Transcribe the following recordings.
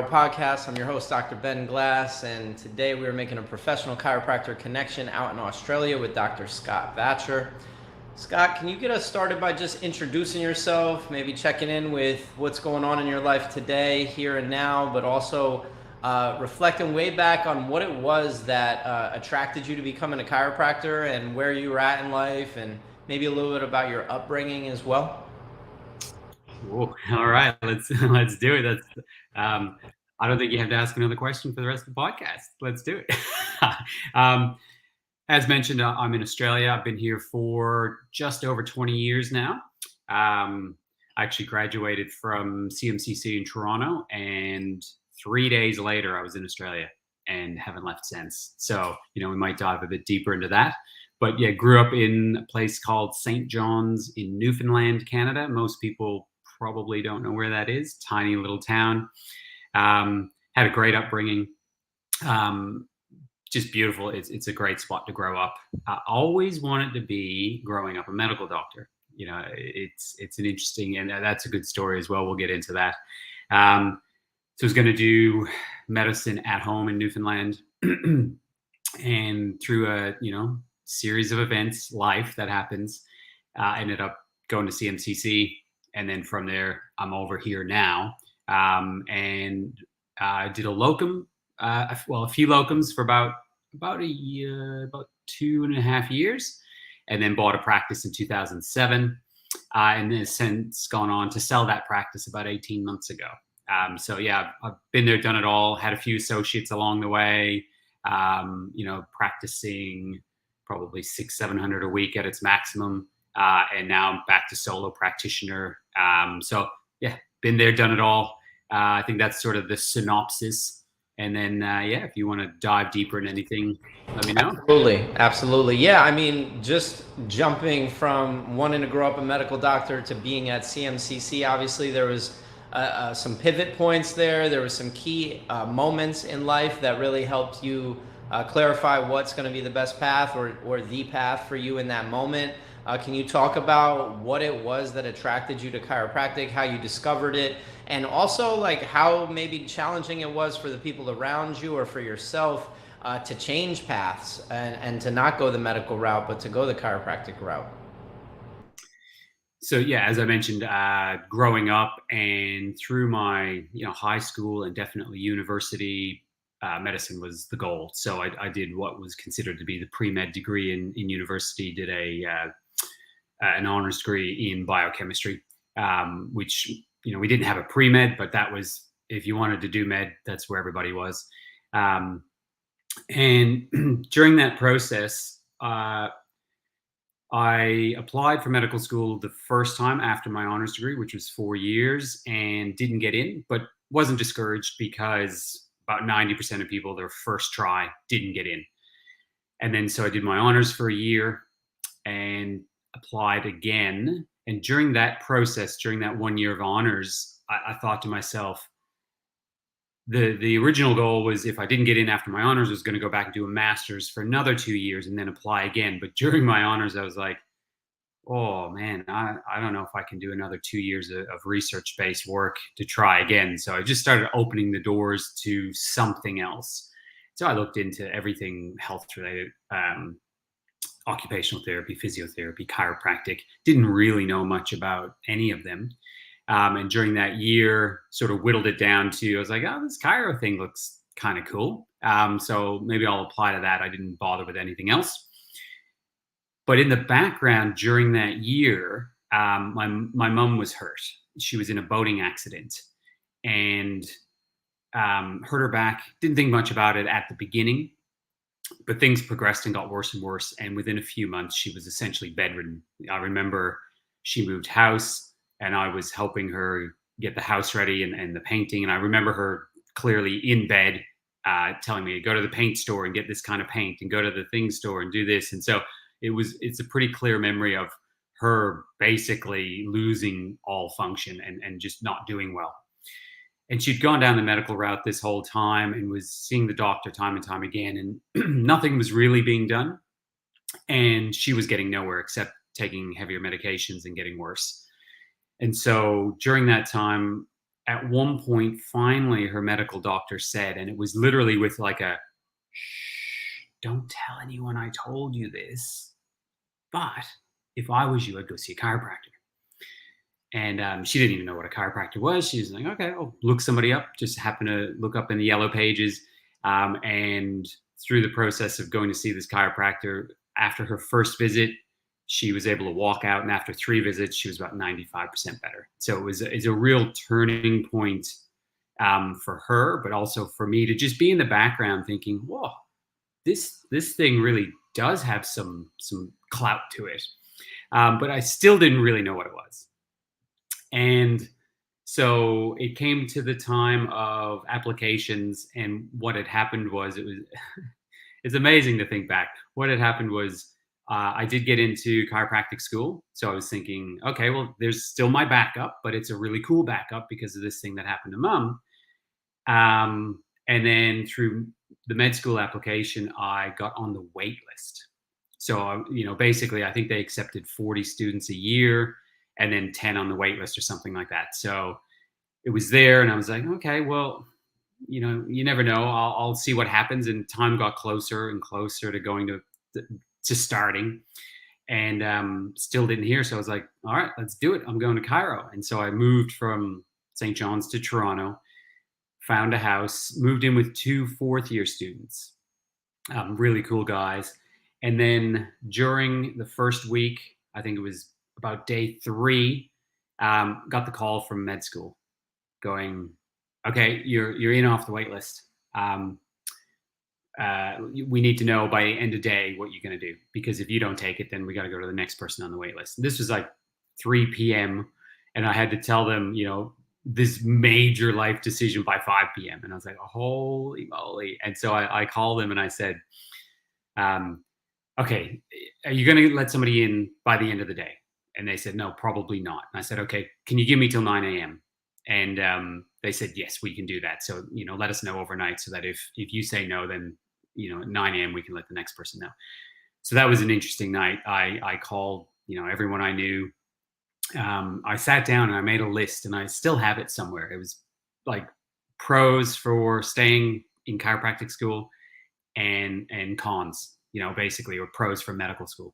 Podcast. I'm your host, Dr. Ben Glass, and today we are making a professional chiropractor connection out in Australia with Dr. Scott Vatcher. Scott, can you get us started by just introducing yourself, maybe checking in with what's going on in your life today, here and now, but also reflecting way back on what it was that attracted you to becoming a chiropractor and where you were at in life, and maybe a little bit about your upbringing as well? Ooh, all right, let's do it. I don't think you have to ask another question for the rest of the podcast. Let's do it. um, as mentioned, I'm in Australia. I've been here for just over 20 years now. I actually graduated from CMCC in Toronto, and 3 days later, I was in Australia and haven't left since. So, we might dive a bit deeper into that. But yeah, grew up in a place called St. John's in Newfoundland, Canada. Most people probably don't know where that is. Tiny little town. Had a great upbringing. Just beautiful. It's a great spot to grow up. I always wanted to be, growing up, a medical doctor. It's an interesting, and that's a good story as well. We'll get into that. So I was going to do medicine at home in Newfoundland, and through a series of events, life that happens, ended up going to CMCC, and then from there I'm over here now, and I did a locum, a few locums for about a year, about 2.5 years, and then bought a practice in 2007, and then since gone on to sell that practice about 18 months ago. So yeah, I've been there, done it all. Had a few associates along the way. Practicing probably 600-700 a week at its maximum, and now I'm back to solo practitioner. So yeah, been there, done it all. I think that's sort of the synopsis. And then if you want to dive deeper in anything, let me know. Absolutely. Yeah, I mean, just jumping from wanting to grow up a medical doctor to being at CMCC, obviously there was some pivot points there. There were some key moments in life that really helped you clarify what's going to be the best path or the path for you in that moment. Can you talk about what it was that attracted you to chiropractic, how you discovered it, and also like how maybe challenging it was for the people around you or for yourself to change paths and to not go the medical route, but to go the chiropractic route? So yeah, as I mentioned, growing up and through my high school and definitely university, medicine was the goal. So I did what was considered to be the pre-med degree in university. Did an honors degree in biochemistry, which we didn't have a pre-med, but that was, if you wanted to do med, that's where everybody was. And during that process, I applied for medical school the first time after my honors degree, which was 4 years, and didn't get in, but wasn't discouraged because about 90% of people, their first try, didn't get in. And then so I did my honors for a year and applied again. And during that process, during that 1 year of honors, I thought to myself, the original goal was, if I didn't get in after my honors, I was going to go back and do a master's for another 2 years and then apply again. But during my honors, I was like, oh man, I don't know if I can do another 2 years of research-based work to try again. So I just started opening the doors to something else. So I looked into everything health-related, occupational therapy, physiotherapy, chiropractic. Didn't really know much about any of them. And during that year, sort of whittled it down to, I was like, oh, this chiro thing looks kind of cool. So maybe I'll apply to that. I didn't bother with anything else. But in the background during that year, my mom was hurt. She was in a boating accident and hurt her back. Didn't think much about it at the beginning, but things progressed and got worse and worse. And within a few months, she was essentially bedridden. I remember she moved house, and I was helping her get the house ready and the painting. And I remember her clearly in bed telling me to go to the paint store and get this kind of paint and go to the thing store and do this. And so it's a pretty clear memory of her basically losing all function and just not doing well. And she'd gone down the medical route this whole time and was seeing the doctor time and time again, and nothing was really being done. And she was getting nowhere except taking heavier medications and getting worse. And so during that time, at one point, finally, her medical doctor said, and it was literally with like a, shh, don't tell anyone I told you this, but if I was you, I'd go see a chiropractor. And she didn't even know what a chiropractor was. She was like, okay, I'll look somebody up. Just happened to look up in the yellow pages. And through the process of going to see this chiropractor, after her first visit, she was able to walk out. And after 3 visits, she was about 95% better. So it's a real turning point for her, but also for me to just be in the background thinking, whoa, this thing really does have some clout to it. But I still didn't really know what it was. And so it came to the time of applications, and what had happened was it's amazing to think back. What had happened was I did get into chiropractic school. So I was thinking, okay, well, there's still my backup, but it's a really cool backup because of this thing that happened to mom. And then through the med school application, I got on the wait list. So, basically, I think they accepted 40 students a year and then 10 on the wait list or something like that. So it was there, and I was like, okay, well, you never know. I'll see what happens. And time got closer and closer to going to starting, and still didn't hear. So I was like, all right, let's do it. I'm going to Cairo. And so I moved from St. John's to Toronto, found a house, moved in with 2 fourth-year students, really cool guys. And then during the first week, I think it was about day 3, got the call from med school going, okay, you're in off the wait list. We need to know by end of day what you're going to do, because if you don't take it, then we got to go to the next person on the wait list. And this was like 3 p.m. and I had to tell them, this major life decision by 5 p.m. And I was like, holy moly. And so I called them and I said, okay, are you going to let somebody in by the end of the day? And they said, no, probably not. And I said, okay, can you give me till 9 a.m.? And they said, yes, we can do that. So, let us know overnight so that if you say no, then, at 9 a.m. we can let the next person know. So that was an interesting night. I called, everyone I knew. I sat down and I made a list, and I still have it somewhere. It was like pros for staying in chiropractic school and cons, basically, or pros for medical school.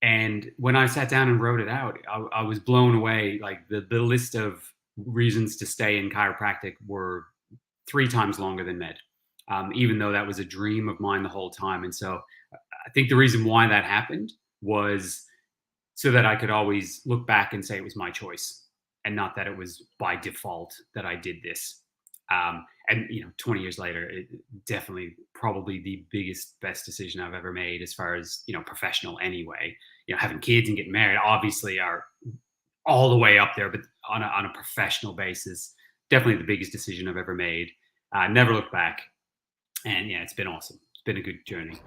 And when I sat down and wrote it out, I was blown away. Like the list of reasons to stay in chiropractic were 3 times longer than med, even though that was a dream of mine the whole time. And so I think the reason why that happened was so that I could always look back and say it was my choice, and not that it was by default that I did this. And 20 years later, it definitely probably the biggest, best decision I've ever made as far as, professional anyway. Having kids and getting married obviously are all the way up there, but on a professional basis, definitely the biggest decision I've ever made. Never looked back. And yeah, it's been awesome. It's been a good journey.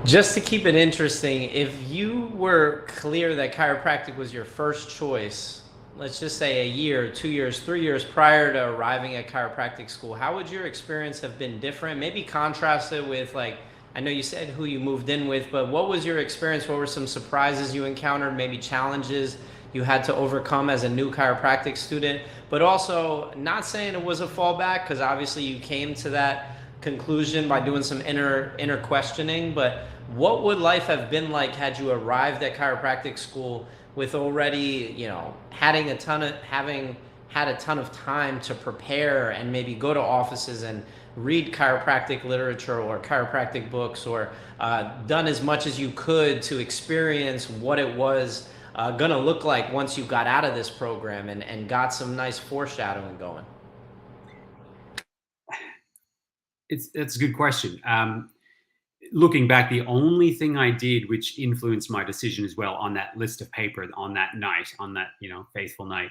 Just to keep it interesting, if you were clear that chiropractic was your first choice, let's just say a year, 2 years, 3 years prior to arriving at chiropractic school, how would your experience have been different? Maybe contrast it with, like, I know you said who you moved in with, but what was your experience? What were some surprises you encountered, maybe challenges you had to overcome as a new chiropractic student? But also, not saying it was a fallback, because obviously you came to that conclusion by doing some inner questioning, but what would life have been like had you arrived at chiropractic school with already, having had a ton of time to prepare and maybe go to offices and read chiropractic literature or chiropractic books, or done as much as you could to experience what it was going to look like once you got out of this program and got some nice foreshadowing going? It's a good question. Looking back, the only thing I did which influenced my decision as well on that list of paper on that night, on that faithful night,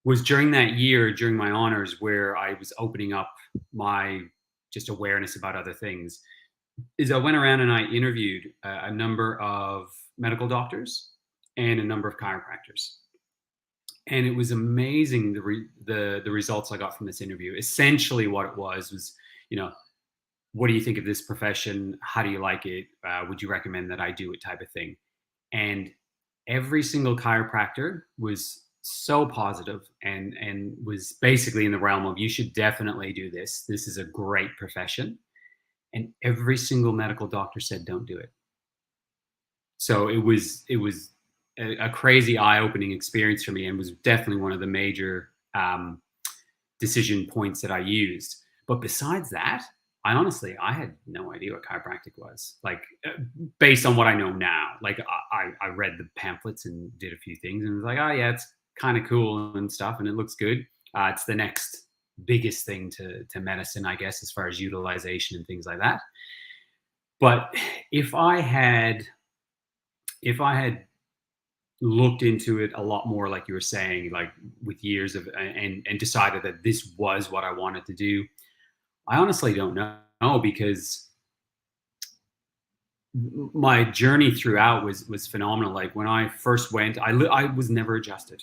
was during that year, during my honors, where I was opening up my just awareness about other things, is I went around and I interviewed a number of medical doctors and a number of chiropractors. And it was amazing the results I got from this interview. Essentially what it was, what do you think of this profession? How do you like it? Would you recommend that I do it, type of thing? And every single chiropractor was so positive and was basically in the realm of, you should definitely do this. This is a great profession. And every single medical doctor said, don't do it. So it was a crazy eye-opening experience for me, and was definitely one of the major decision points that I used. But besides that, I had no idea what chiropractic was. Like, based on what I know now, like I read the pamphlets and did a few things and was like, oh yeah, it's kind of cool and stuff, and it looks good. It's the next biggest thing to medicine, I guess, as far as utilization and things like that. But if I had if I had looked into it a lot more, like you were saying, like with years of, and decided that this was what I wanted to do, I honestly don't know, because my journey throughout was phenomenal. Like when I first went, I was never adjusted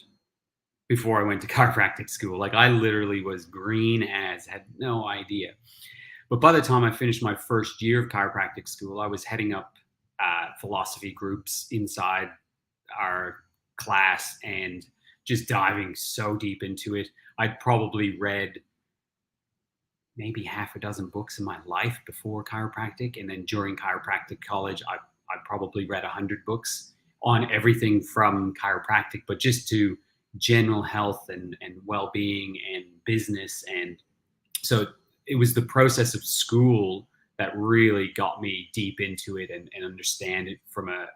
before I went to chiropractic school. Like I literally was green as, had no idea. But by the time I finished my first year of chiropractic school, I was heading up philosophy groups inside our class and just diving so deep into it. I'd probably read maybe half a dozen books in my life before chiropractic. And then during chiropractic college, I probably read 100 books on everything from chiropractic, but just to general health and well-being and business. And so it was the process of school that really got me deep into it and understand it from a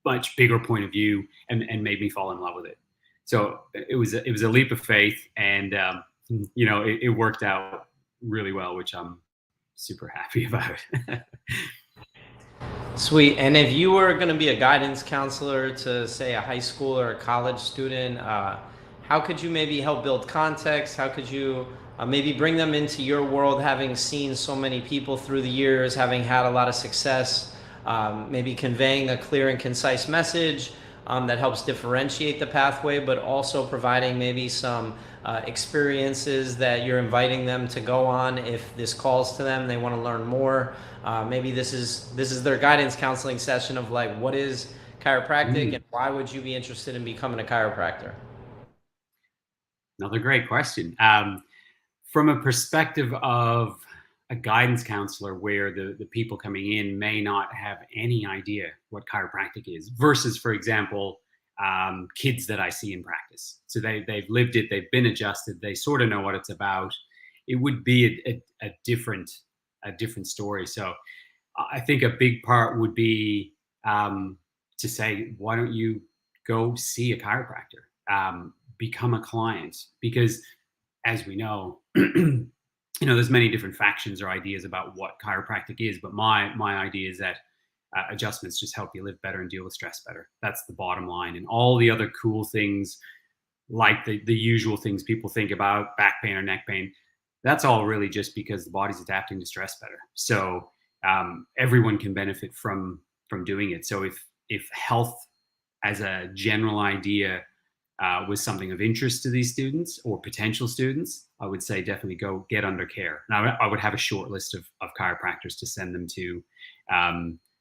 much bigger point of view, and made me fall in love with it. So it was a leap of faith, and it worked out really well, which I'm super happy about. Sweet. And if you were going to be a guidance counselor to, say, a high school or a college student, how could you maybe help build context? How could you maybe bring them into your world, having seen so many people through the years, having had a lot of success, maybe conveying a clear and concise message that helps differentiate the pathway, but also providing maybe some experiences that you're inviting them to go on if this calls to them, they want to learn more. Maybe this is their guidance counseling session of like, what is chiropractic and why would you be interested in becoming a chiropractor? Another great question. From a perspective of a guidance counselor, where the people coming in may not have any idea what chiropractic is, versus, for example, kids that I see in practice. So they've lived it, they've been adjusted, they sort of know what it's about. It would be a different story. So I think a big part would be to say, why don't you go see a chiropractor, become a client? Because as we know, there's many different factions or ideas about what chiropractic is, but my idea is that adjustments just help you live better and deal with stress better. That's the bottom line. And all the other cool things, like the usual things people think about, back pain or neck pain, that's all really just because the body's adapting to stress better. So everyone can benefit from doing it. So if health as a general idea was something of interest to these students or potential students, I would say definitely go get under care. Now, I would have a short list of chiropractors to send them to,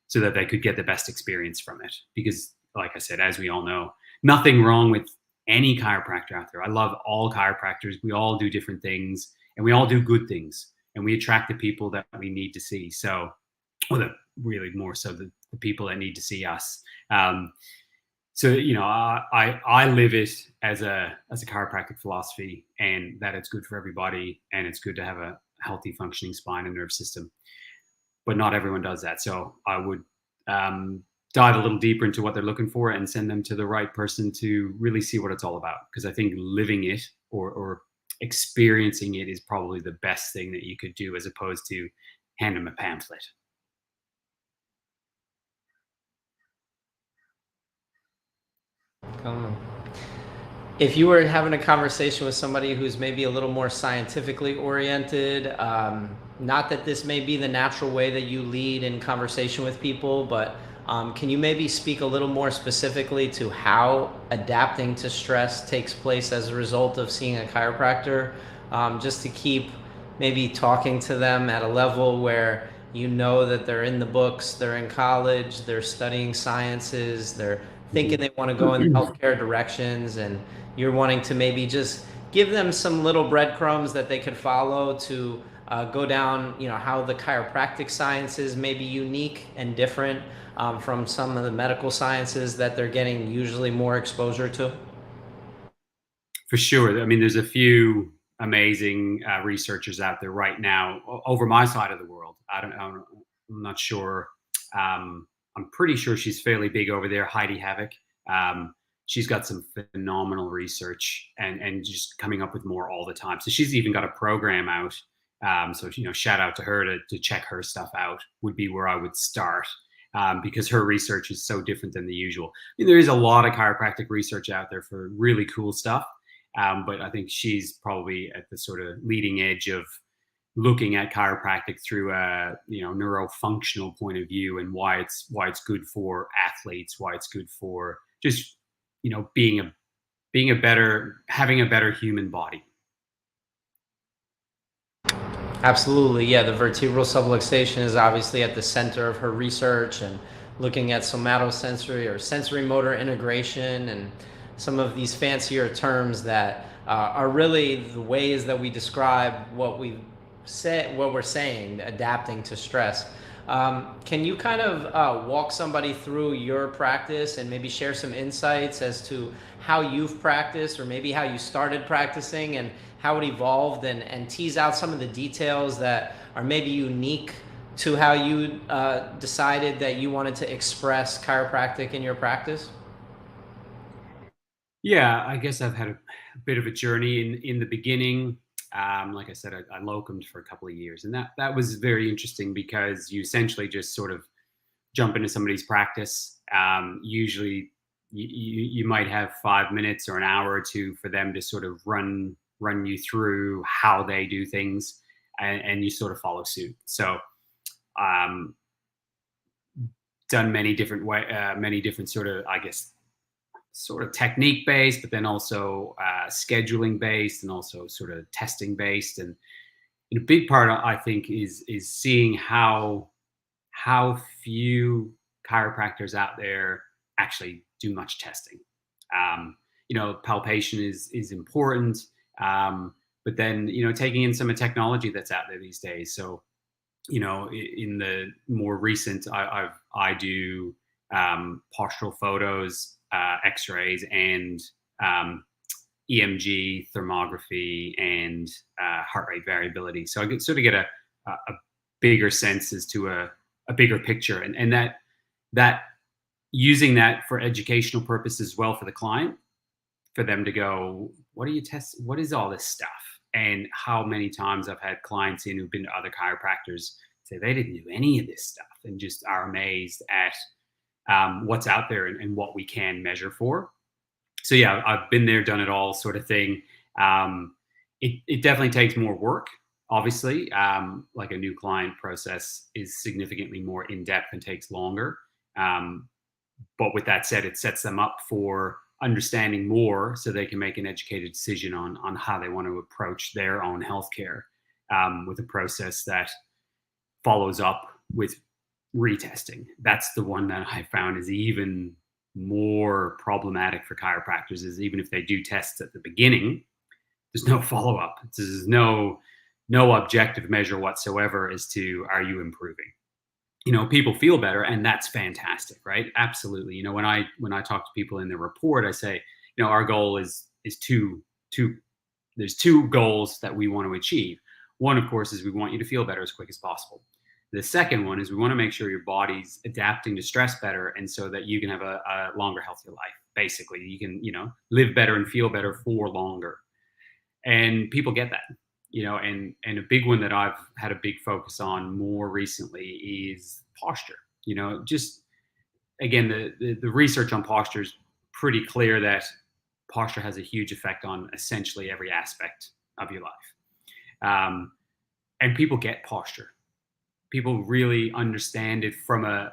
so that they could get the best experience from it. Because, like I said, as we all know, nothing wrong with any chiropractor out there. I love all chiropractors. We all do different things, and we all do good things, and we attract the people that we need to see. So, really more so the people that need to see us. So, I live it as a chiropractic philosophy, and that it's good for everybody, and it's good to have a healthy functioning spine and nerve system. But not everyone does that. So I would dive a little deeper into what they're looking for and send them to the right person to really see what it's all about. Because I think living it or experiencing it is probably the best thing that you could do, as opposed to hand them a pamphlet. If you were having a conversation with somebody who's maybe a little more scientifically oriented, not that this may be the natural way that you lead in conversation with people, but can you maybe speak a little more specifically to how adapting to stress takes place as a result of seeing a chiropractor, just to keep maybe talking to them at a level where that they're in the books, they're in college, they're studying sciences, they're thinking they want to go in healthcare directions, and you're wanting to maybe just give them some little breadcrumbs that they could follow to go down, how the chiropractic sciences may be unique and different from some of the medical sciences that they're getting usually more exposure to? For sure. I mean, there's a few amazing researchers out there right now over my side of the world. I'm not sure. I'm pretty sure she's fairly big over there, Heidi Havoc. She's got some phenomenal research and just coming up with more all the time. So she's even got a program out. So shout out to her to check her stuff out. Would be where I would start. Because her research is so different than the usual. I mean, there is a lot of chiropractic research out there for really cool stuff. But I think she's probably at the sort of leading edge of looking at chiropractic through a neurofunctional point of view, and why it's good for athletes, why it's good for just having a better human body. Absolutely, yeah. The vertebral subluxation is obviously at the center of her research, and looking at somatosensory or sensory motor integration, and some of these fancier terms that are really the ways that we describe what we're saying, adapting to stress. Can you kind of walk somebody through your practice and maybe share some insights as to how you've practiced, or maybe how you started practicing and how it evolved, and tease out some of the details that are maybe unique to how you decided that you wanted to express chiropractic in your practice? Yeah, I guess I've had a bit of a journey in the beginning. Like I said, I locumed for a couple of years, and that was very interesting because you essentially just sort of jump into somebody's practice. Usually, you might have 5 minutes or an hour or two for them to sort of run you through how they do things, and you sort of follow suit. So, done many different sort of, I guess, sort of technique based, but then also scheduling based, and also sort of testing based. And a big part, I think, is seeing how few chiropractors out there actually do much testing. Palpation is important, but then taking in some of the technology that's out there these days. So in the more recent, I do postural photos, X-rays, and EMG, thermography, and heart rate variability. So I get a bigger sense as to a bigger picture, and that using that for educational purposes as well for the client, for them to go, what do you test? What is all this stuff? And how many times I've had clients in who've been to other chiropractors say they didn't do any of this stuff, and just are amazed at what's out there and what we can measure for. So yeah, I've been there, done it all, sort of thing. It definitely takes more work. Obviously, like a new client process is significantly more in depth and takes longer. But with that said, it sets them up for understanding more, so they can make an educated decision on how they want to approach their own healthcare, with a process that follows up with retesting. That's the one that I found is even more problematic for chiropractors, is even if they do tests at the beginning, there's no follow-up. There's no objective measure whatsoever as to, are you improving? People feel better, and that's fantastic, right? Absolutely. When I talk to people in the report, I say, our goal is two. There's two goals that we want to achieve. One, of course, is we want you to feel better as quick as possible. The second one is we want to make sure your body's adapting to stress better, and so that you can have a longer, healthier life. Basically, you can live better and feel better for longer. And people get that. And a big one that I've had a big focus on more recently is posture. Just again, the research on posture is pretty clear that posture has a huge effect on essentially every aspect of your life. And people get posture. People really understand it from a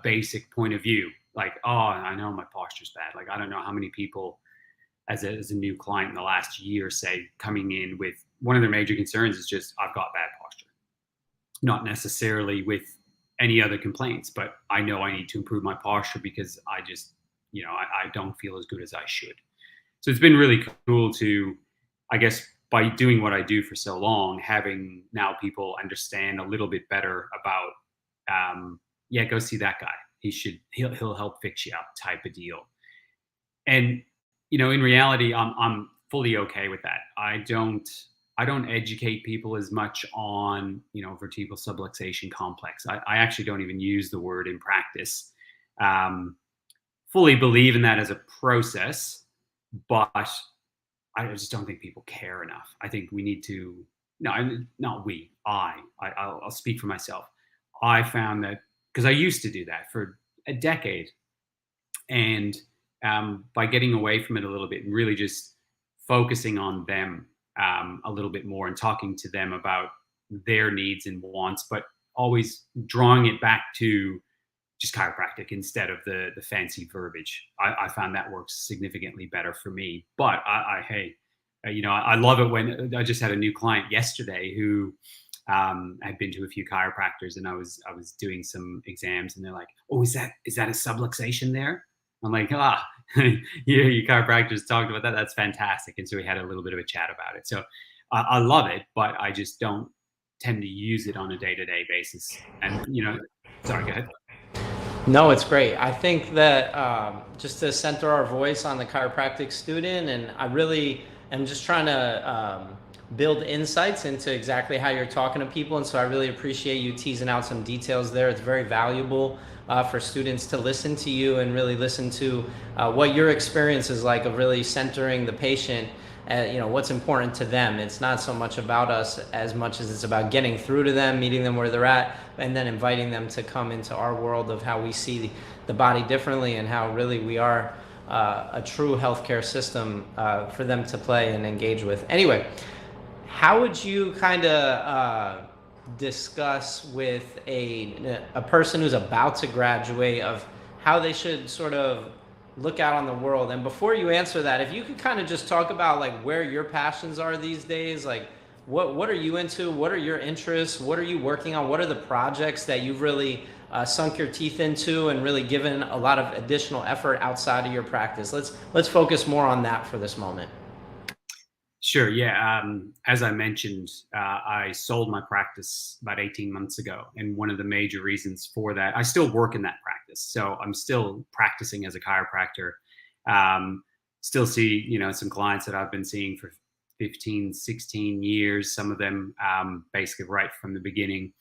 basic point of view. Like, oh, I know my posture's bad. Like, I don't know how many people as a new client in the last year, say, coming in with one of their major concerns is just, I've got bad posture. Not necessarily with any other complaints, but I know I need to improve my posture because I don't feel as good as I should. So it's been really cool to, I guess, by doing what I do for so long, having now people understand a little bit better about, yeah, go see that guy. He'll help fix you up type of deal. And in reality, I'm fully okay with that. I don't educate people as much on vertebral subluxation complex. I actually don't even use the word in practice. Um, Fully believe in that as a process, but I just don't think people care enough. I think we need to. No, not we. I'll speak for myself. I found that because I used to do that for a decade, and by getting away from it a little bit and really just focusing on them a little bit more and talking to them about their needs and wants, but always drawing it back to just chiropractic instead of the fancy verbiage. I found that works significantly better for me. But hey, I love it when I just had a new client yesterday who had been to a few chiropractors, and I was doing some exams, and they're like, "Oh, is that a subluxation there?" I'm like, yeah, you chiropractors talked about that. That's fantastic. And so we had a little bit of a chat about it. So I love it, but I just don't tend to use it on a day-to-day basis. And sorry, go ahead. No, it's great. I think that just to center our voice on the chiropractic student, and I really am just trying to build insights into exactly how you're talking to people. And so I really appreciate you teasing out some details there. It's very valuable for students to listen to you and really listen to what your experience is like of really centering the patient. What's important to them. It's not so much about us as much as it's about getting through to them, meeting them where they're at, and then inviting them to come into our world of how we see the body differently and how really we are a true healthcare system for them to play and engage with. Anyway, how would you kind of discuss with a person who's about to graduate of how they should sort of look out on the world? And before you answer that, if you could kind of just talk about like where your passions are these days, like what are you into? What are your interests? What are you working on? What are the projects that you've really sunk your teeth into and really given a lot of additional effort outside of your practice? Let's focus more on that for this moment. Sure. Yeah. As I mentioned, I sold my practice about 18 months ago. And one of the major reasons for that, I still work in that practice. So I'm still practicing as a chiropractor. Still see, some clients that I've been seeing for 15, 16 years, some of them basically right from the beginning.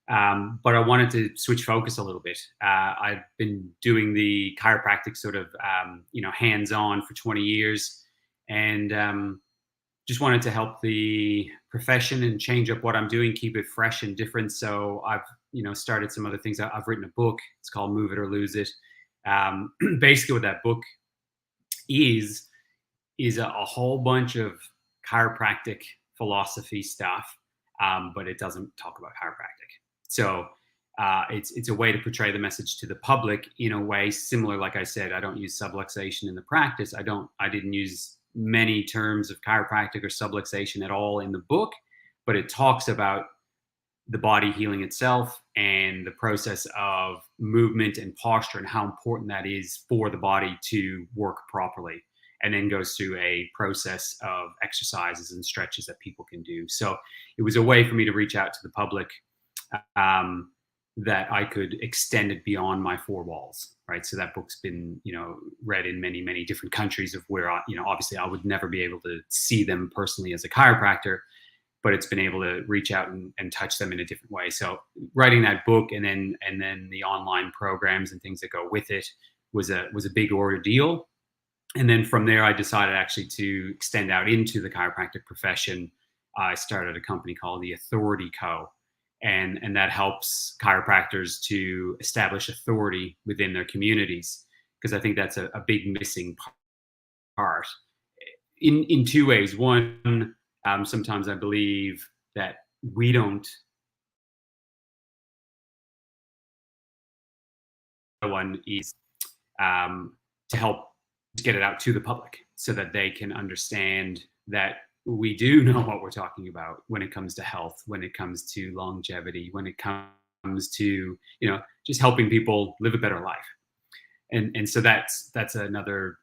But I wanted to switch focus a little bit. I've been doing the chiropractic sort of, hands-on for 20 years. And just wanted to help the profession and change up what I'm doing, keep it fresh and different. So I've, started some other things. I've written a book. It's called Move It or Lose It. Basically what that book is a whole bunch of chiropractic philosophy stuff, but it doesn't talk about chiropractic. So it's a way to portray the message to the public in a way similar. Like I said, I don't use subluxation in the practice. I didn't use many terms of chiropractic or subluxation at all in the book, but it talks about the body healing itself and the process of movement and posture and how important that is for the body to work properly, and then goes through a process of exercises and stretches that people can do. So it was a way for me to reach out to the public that I could extend it beyond my four walls, right? So that book's been, read in many, many different countries of where, obviously I would never be able to see them personally as a chiropractor, but it's been able to reach out and touch them in a different way. So writing that book and then the online programs and things that go with it was a big ordeal. And then from there, I decided actually to extend out into the chiropractic profession. I started a company called the Authority Co. And that helps chiropractors to establish authority within their communities, because I think that's a big missing part in two ways. One, sometimes I believe that we don't. One is to help get it out to the public so that they can understand that we do know what we're talking about when it comes to health, when it comes to longevity, when it comes to, just helping people live a better life. And so that's another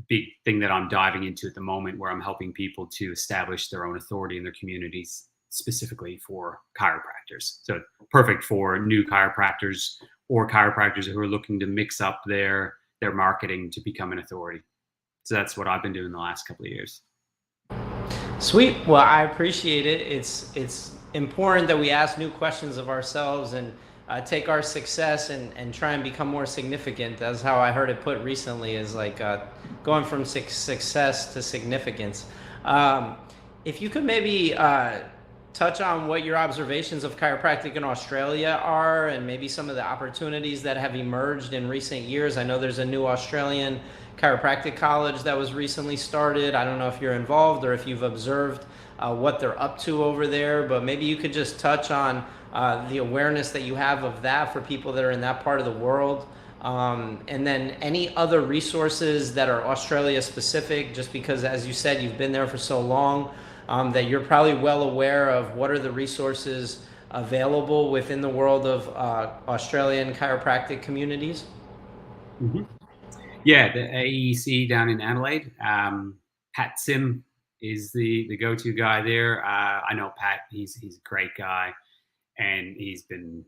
big thing that I'm diving into at the moment, where I'm helping people to establish their own authority in their communities, specifically for chiropractors. So perfect for new chiropractors or chiropractors who are looking to mix up their marketing to become an authority. So that's what I've been doing the last couple of years. Sweet. Well, I appreciate it. It's important that we ask new questions of ourselves and take our success and try and become more significant. That's how I heard it put recently, is like going from success to significance. Um, if you could maybe touch on what your observations of chiropractic in Australia are, and maybe some of the opportunities that have emerged in recent years. I know there's a new Australian chiropractic college that was recently started. I don't know if you're involved or if you've observed what they're up to over there, but maybe you could just touch on the awareness that you have of that for people that are in that part of the world. And then any other resources that are Australia specific, just because, as you said, you've been there for so long, that you're probably well aware of what are the resources available within the world of Australian chiropractic communities. Mhm. Yeah, the AEC down in Adelaide. Pat Sim is the go-to guy there. I know Pat; he's a great guy, and he's been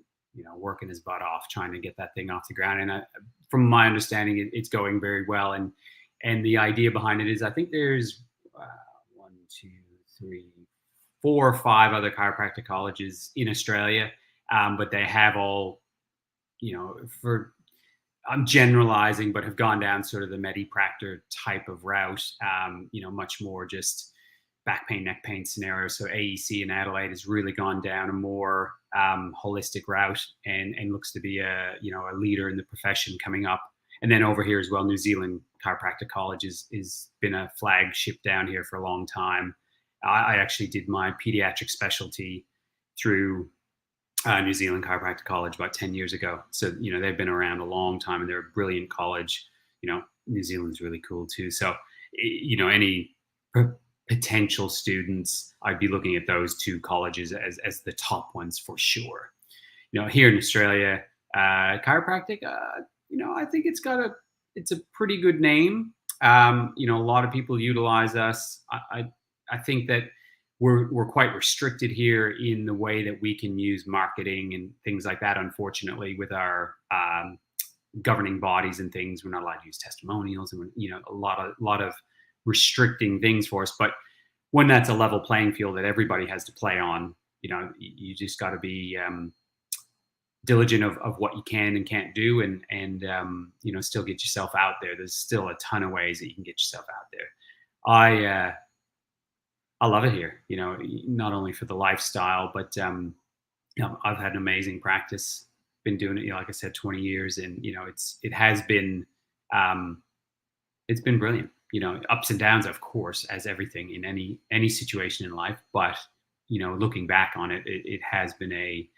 working his butt off trying to get that thing off the ground. And from my understanding, it's going very well. And the idea behind it is, I think there's uh, one, two, three, 4 or 5 other chiropractic colleges in Australia, but they have all for I'm generalizing, but have gone down sort of the Medipractor type of route. Much more just back pain, neck pain scenario. So AEC in Adelaide has really gone down a more holistic route, and looks to be a leader in the profession coming up. And then over here as well, New Zealand Chiropractic College is been a flagship down here for a long time. I actually did my pediatric specialty through New Zealand Chiropractic College about 10 years ago. So, they've been around a long time, and they're a brilliant college. New Zealand's really cool too. So, any potential students, I'd be looking at those 2 colleges as the top ones for sure. Here in Australia, chiropractic, I think it's a pretty good name. A lot of people utilize us. I think that we're quite restricted here in the way that we can use marketing and things like that. Unfortunately, with our governing bodies and things, we're not allowed to use testimonials, and a lot of restricting things for us. But when that's a level playing field that everybody has to play on, you just got to be diligent of what you can and can't do, and still get yourself out there. There's still a ton of ways that you can get yourself out there. I love it here, not only for the lifestyle, but I've had an amazing practice. Been doing it, like I said, 20 years, and it's been brilliant. Ups and downs, of course, as everything in any situation in life. But looking back on it, it has been a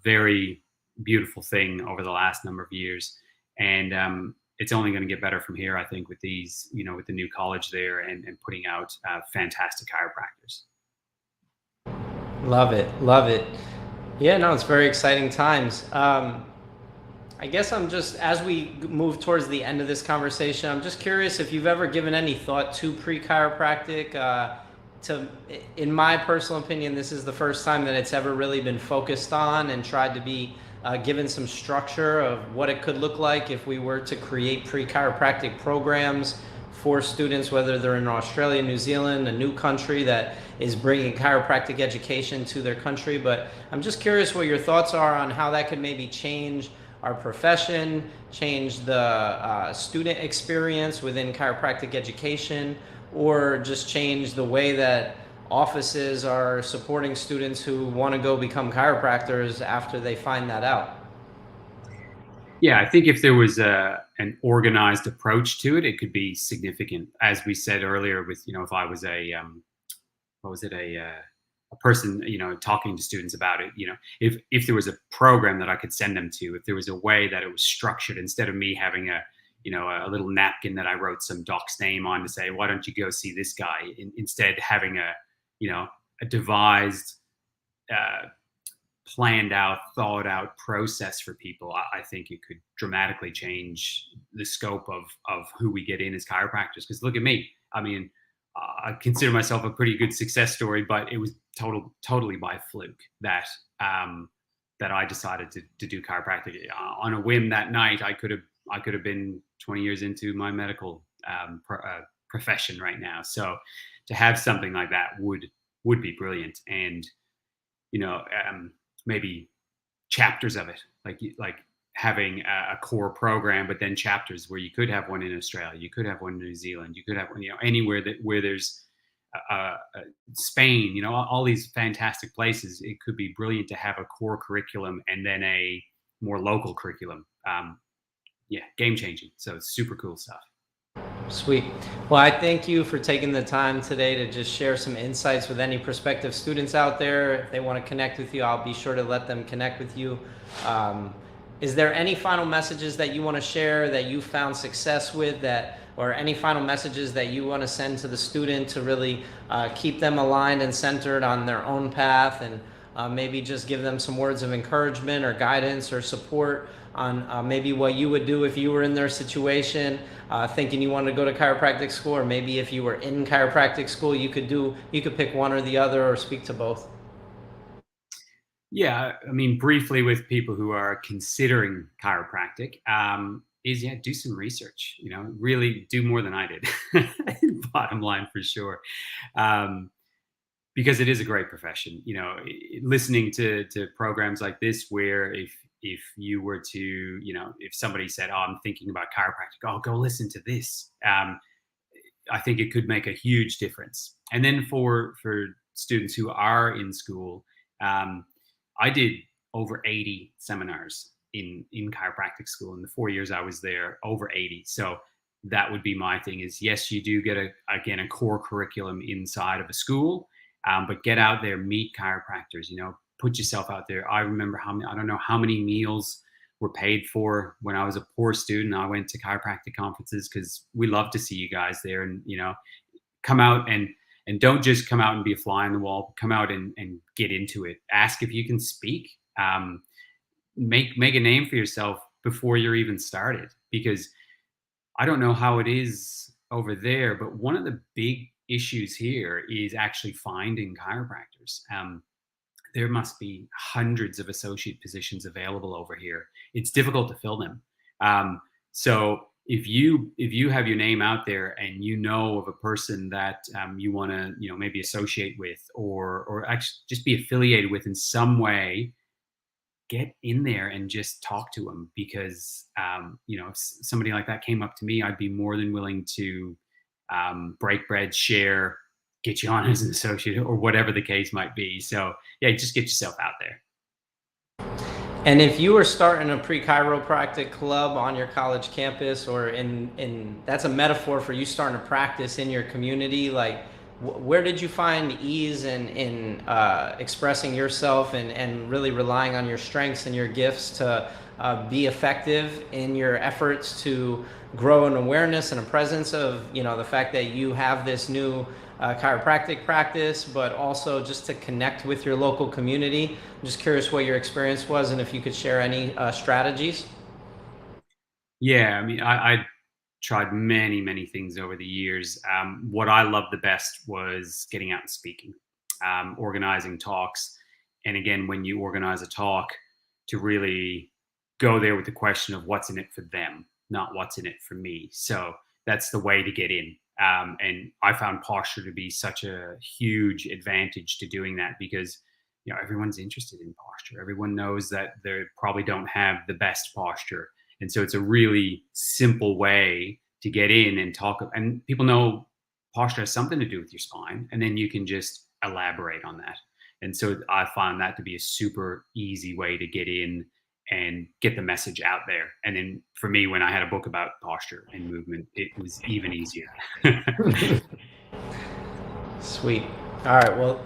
very beautiful thing over the last number of years, and it's only going to get better from here, I think, with these, with the new college there, and putting out fantastic chiropractors. Love it. Love it. Yeah, no, it's very exciting times. I guess as we move towards the end of this conversation, I'm just curious if you've ever given any thought to pre-chiropractic. In my personal opinion, this is the first time that it's ever really been focused on and tried to be given some structure of what it could look like if we were to create pre-chiropractic programs for students, whether they're in Australia, New Zealand, a new country that is bringing chiropractic education to their country. But I'm just curious what your thoughts are on how that could maybe change our profession, change the student experience within chiropractic education, or just change the way that offices are supporting students who want to go become chiropractors after they find that out. Yeah, I think if there was an organized approach to it, it could be significant. As we said earlier, with if I was a person talking to students about it, if there was a program that I could send them to, if there was a way that it was structured, instead of me having a little napkin that I wrote some doc's name on to say, why don't you go see this guy, instead having a devised planned out, thought out process for people, I think it could dramatically change the scope of who we get in as chiropractors. Because look at me, I mean, I consider myself a pretty good success story, but it was totally by fluke that that I decided to do chiropractic on a whim that night. I could have been 20 years into my medical profession right now. So to have something like that would be brilliant, and maybe chapters of it, like having a core program, but then chapters where you could have one in Australia, you could have one in New Zealand, you could have one, anywhere where there's Spain, all these fantastic places. It could be brilliant to have a core curriculum and then a more local curriculum. Yeah, game changing. So it's super cool stuff. Sweet. Well, I thank you for taking the time today to just share some insights with any prospective students out there. If they want to connect with you, I'll be sure to let them connect with you. Is there any final messages that you want to share that you found success with, or any final messages that you want to send to the student to really keep them aligned and centered on their own path, and maybe just give them some words of encouragement or guidance or support on maybe what you would do if you were in their situation, thinking you wanted to go to chiropractic school, or maybe if you were in chiropractic school, you could pick one or the other, or speak to both? Yeah, I mean, briefly, with people who are considering chiropractic, is do some research. Really do more than I did. Bottom line, for sure, because it is a great profession. Listening to programs like this, where if you were to, if somebody said, "Oh, I'm thinking about chiropractic," oh, go listen to this. I think it could make a huge difference. And then for students who are in school, I did over 80 seminars in chiropractic school in the 4 years I was there, over 80. So that would be my thing is, yes, you do get a core curriculum inside of a school, but get out there, meet chiropractors, put yourself out there. I remember I don't know how many meals were paid for when I was a poor student. I went to chiropractic conferences because we love to see you guys there, and, come out and don't just come out and be a fly on the wall. Come out and get into it. Ask if you can speak. Make a name for yourself before you're even started, because I don't know how it is over there, but one of the big issues here is actually finding chiropractors. There must be hundreds of associate positions available over here. It's difficult to fill them. So if you have your name out there and you know of a person that you want to maybe associate with, or actually just be affiliated with in some way, get in there and just talk to them, because if somebody like that came up to me, I'd be more than willing to break bread, share, get you on as an associate, or whatever the case might be. So yeah, just get yourself out there. And if you were starting a pre-chiropractic club on your college campus, or that's a metaphor for you starting to practice in your community, like where did you find ease in expressing yourself and really relying on your strengths and your gifts to be effective in your efforts to grow an awareness and a presence of the fact that you have this new chiropractic practice, but also just to connect with your local community? I'm just curious what your experience was, and if you could share any strategies. Yeah, I mean, I tried many things over the years. What I loved the best was getting out and speaking, organizing talks. And again, when you organize a talk, to really go there with the question of what's in it for them, not what's in it for me. So that's the way to get in. And I found posture to be such a huge advantage to doing that, because everyone's interested in posture. Everyone knows that they probably don't have the best posture. And so it's a really simple way to get in and talk. And people know posture has something to do with your spine, and then you can just elaborate on that. And so I found that to be a super easy way to get in and get the message out there. And then for me, when I had a book about posture and movement, it was even easier. Sweet. All right. Well,